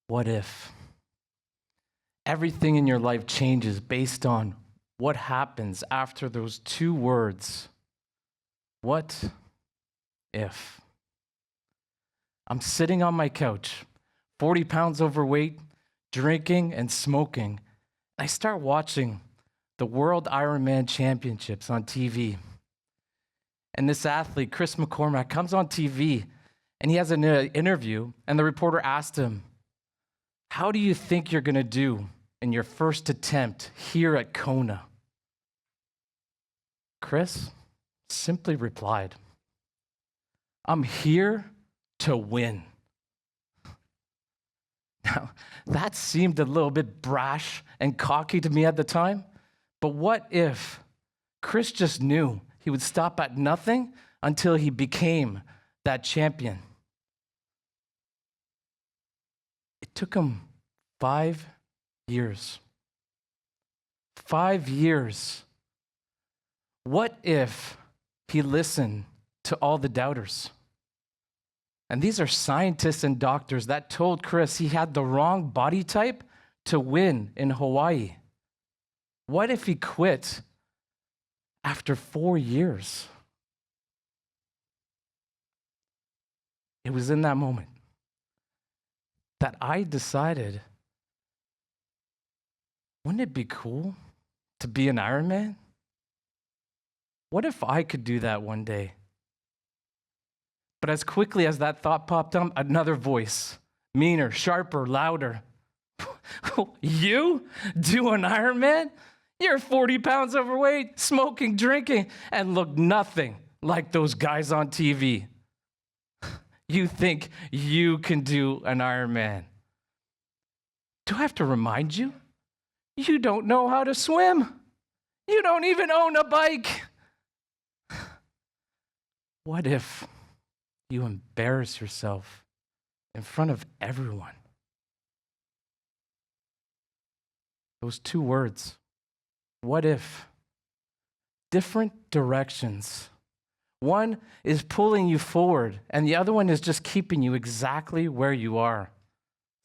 What if everything in your life changes based on what happens after those two words? What if? I'm sitting on my couch, 40 pounds overweight, drinking and smoking. I start watching the World Ironman Championships on TV. And this athlete, Chris McCormack, comes on TV and he has an interview, and the reporter asked him, "How do you think you're going to do in your first attempt here at Kona?" Chris simply replied, "I'm here to win." Now, that seemed a little bit brash and cocky to me at the time, but what if Chris just knew he would stop at nothing until he became that champion? It took him 5 years. 5 years. What if he listened to all the doubters? And these are scientists and doctors that told Chris he had the wrong body type to win in Hawaii. What if he quit after 4 years? It was in that moment that I decided, wouldn't it be cool to be an Ironman? What if I could do that one day? But as quickly as that thought popped up, another voice, meaner, sharper, louder. You do an Ironman? You're 40 pounds overweight, smoking, drinking, and look nothing like those guys on TV. You think you can do an Ironman? Do I have to remind you? You don't know how to swim. You don't even own a bike. What if you embarrass yourself in front of everyone? Those two words, what if? Different directions. One is pulling you forward, and the other one is just keeping you exactly where you are,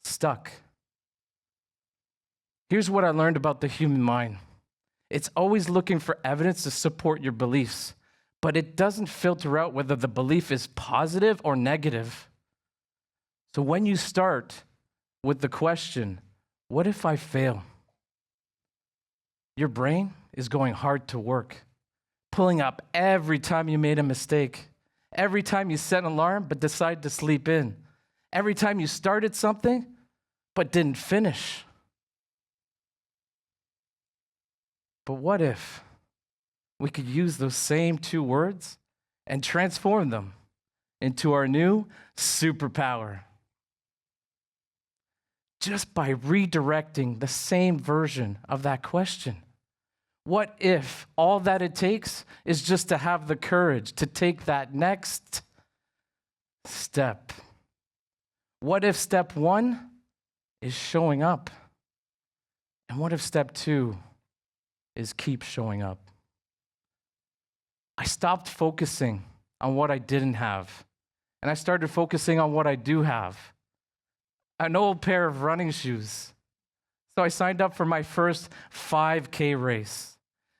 stuck. Here's what I learned about the human mind. It's always looking for evidence to support your beliefs, but it doesn't filter out whether the belief is positive or negative. So when you start with the question, what if I fail? Your brain is going hard to work, pulling up every time you made a mistake, every time you set an alarm but decided to sleep in, every time you started something but didn't finish. But what if we could use those same two words and transform them into our new superpower? Just by redirecting the same version of that question. What if all that it takes is just to have the courage to take that next step? What if step 1 is showing up? And what if step 2 is keep showing up? I stopped focusing on what I didn't have, and I started focusing on what I do have. An old pair of running shoes. So I signed up for my first 5K race,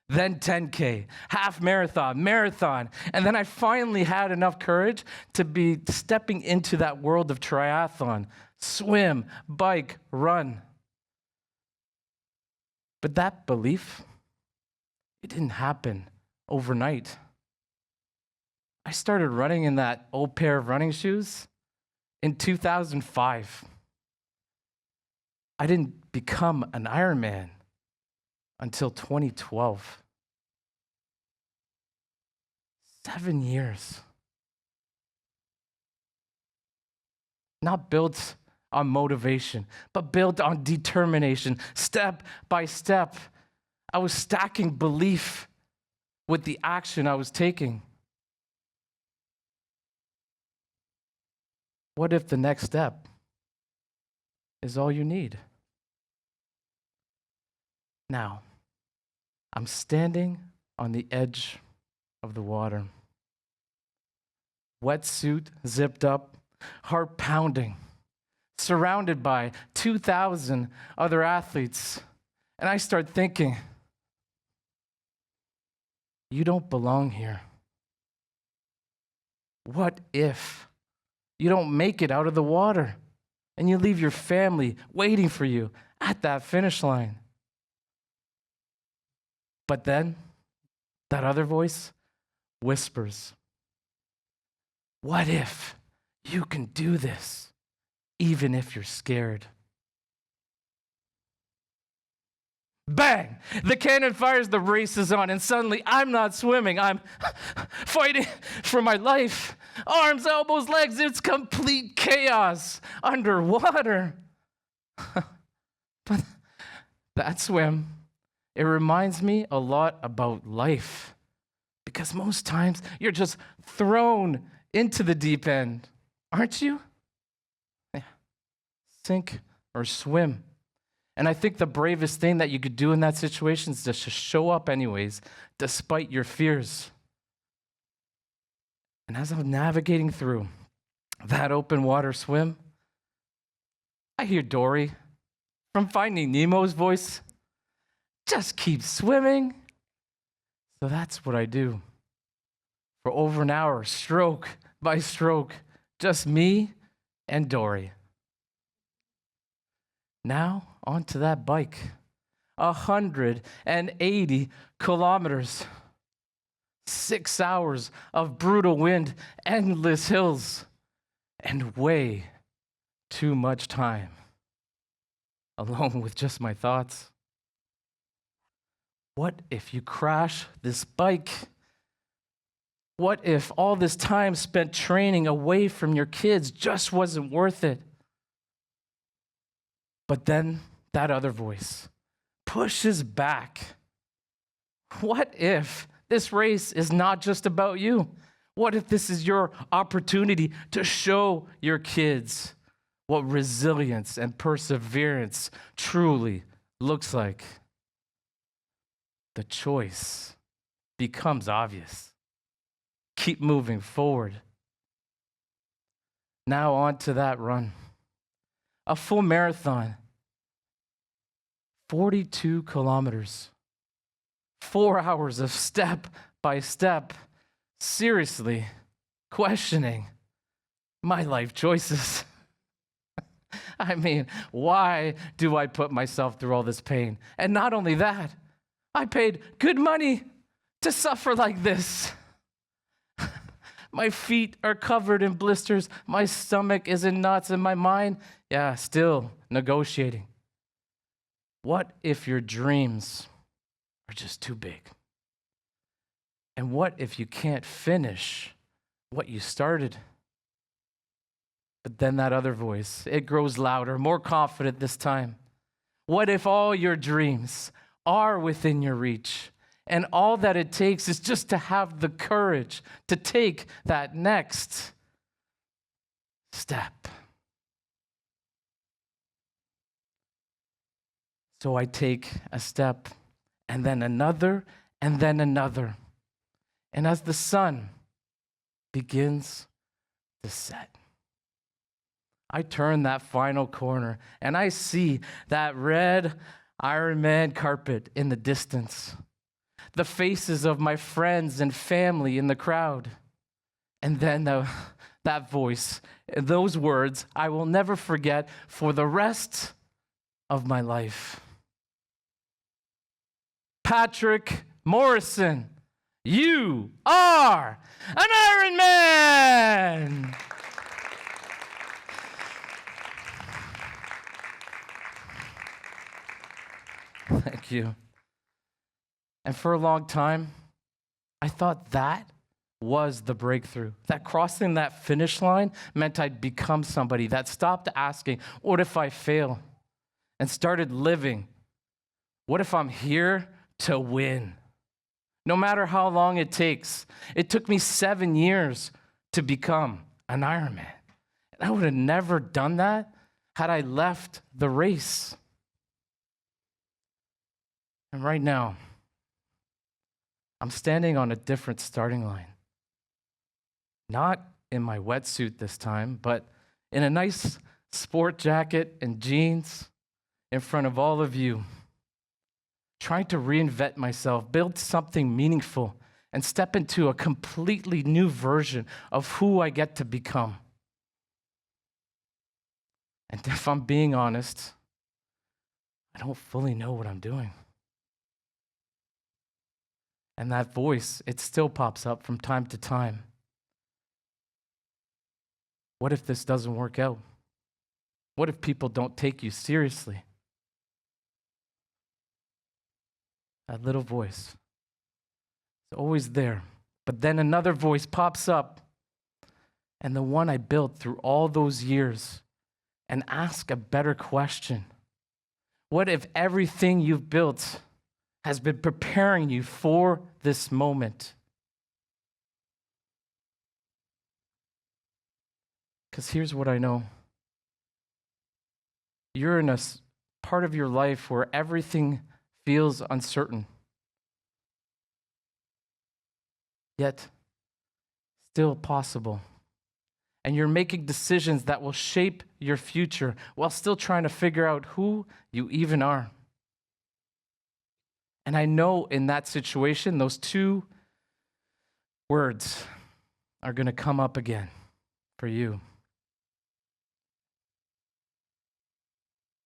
then 10K, half marathon, and then I finally had enough courage to be stepping into that world of triathlon, swim, bike, run. But that belief, it didn't happen overnight. I started running in that old pair of running shoes in 2005. I didn't become an Ironman until 2012. 7 years. Not built on motivation, but built on determination, step by step. I was stacking belief with the action I was taking. What if the next step is all you need? Now, I'm standing on the edge of the water. Wetsuit zipped up, heart pounding, surrounded by 2,000 other athletes. And I start thinking, you don't belong here. What if you don't make it out of the water and you leave your family waiting for you at that finish line? But then that other voice whispers, what if you can do this even if you're scared? Bang! The cannon fires, the race is on, and suddenly I'm not swimming. I'm fighting for my life. Arms, elbows, legs, it's complete chaos underwater. But that swim, it reminds me a lot about life, because most times you're just thrown into the deep end, aren't you? Yeah. Sink or swim. And I think the bravest thing that you could do in that situation is just to show up anyways, despite your fears. And as I'm navigating through that open water swim, I hear Dory from Finding Nemo's voice, just keep swimming. So that's what I do. For over an hour, stroke by stroke, just me and Dory. Now, onto that bike. 180 kilometers. 6 hours of brutal wind, endless hills, and way too much time alone with just my thoughts. What if you crash this bike? What if all this time spent training away from your kids just wasn't worth it? But then that other voice pushes back. What if this race is not just about you? What if this is your opportunity to show your kids what resilience and perseverance truly looks like? The choice becomes obvious. Keep moving forward. Now on to that run. A full marathon. 42 kilometers. 4 hours of step by step, seriously questioning my life choices. I mean, why do I put myself through all this pain? And not only that, I paid good money to suffer like this. My feet are covered in blisters. My stomach is in knots, and my mind, still negotiating. What if your dreams are just too big? And what if you can't finish what you started? But then that other voice, it grows louder, more confident this time. What if all your dreams are within your reach? And all that it takes is just to have the courage to take that next step. So I take a step, and then another, and then another. And as the sun begins to set, I turn that final corner, and I see that red Ironman carpet in the distance. The faces of my friends and family in the crowd. And then that voice, those words, I will never forget for the rest of my life. Patrick Morrison, you are an Ironman! Thank you. And for a long time, I thought that was the breakthrough. That crossing that finish line meant I'd become somebody that stopped asking, what if I fail? And started living. What if I'm here to win? No matter how long it takes. It took me 7 years to become an Ironman. And I would have never done that had I left the race. And right now, I'm standing on a different starting line. Not in my wetsuit this time, but in a nice sport jacket and jeans in front of all of you, trying to reinvent myself, build something meaningful, and step into a completely new version of who I get to become. And if I'm being honest, I don't fully know what I'm doing. And that voice, it still pops up from time to time. What if this doesn't work out? What if people don't take you seriously? That little voice is always there. But then another voice pops up, and the one I built through all those years, and ask a better question. What if everything you've built has been preparing you for this moment? Because here's what I know. You're in a part of your life where everything feels uncertain, yet still possible. And you're making decisions that will shape your future while still trying to figure out who you even are. And I know in that situation, those two words are going to come up again for you.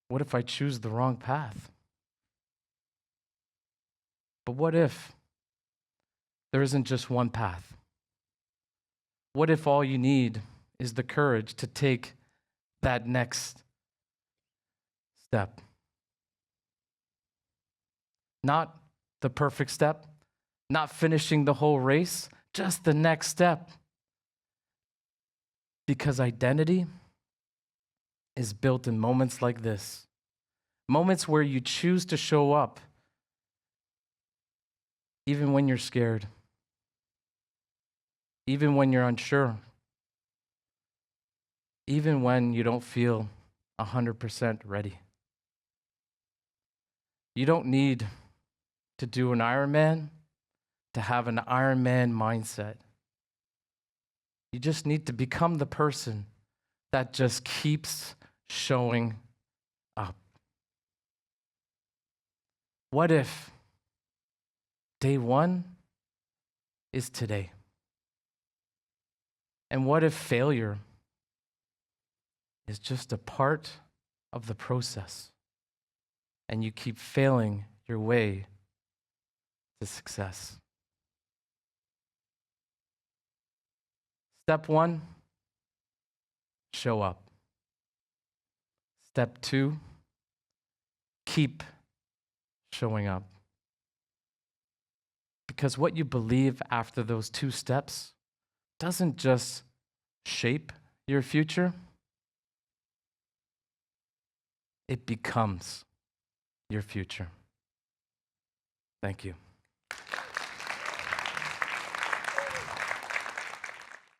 What if I choose the wrong path? But what if there isn't just one path? What if all you need is the courage to take that next step? Not the perfect step, not finishing the whole race, just the next step. Because identity is built in moments like this. Moments where you choose to show up even when you're scared, even when you're unsure, even when you don't feel 100% ready. You don't need to do an Ironman to have an Ironman mindset. You just need to become the person that just keeps showing up. What if day one is today? And what if failure is just a part of the process and you keep failing your way to success? Step one, show up. Step two, keep showing up. Because what you believe after those two steps doesn't just shape your future, it becomes your future. Thank you.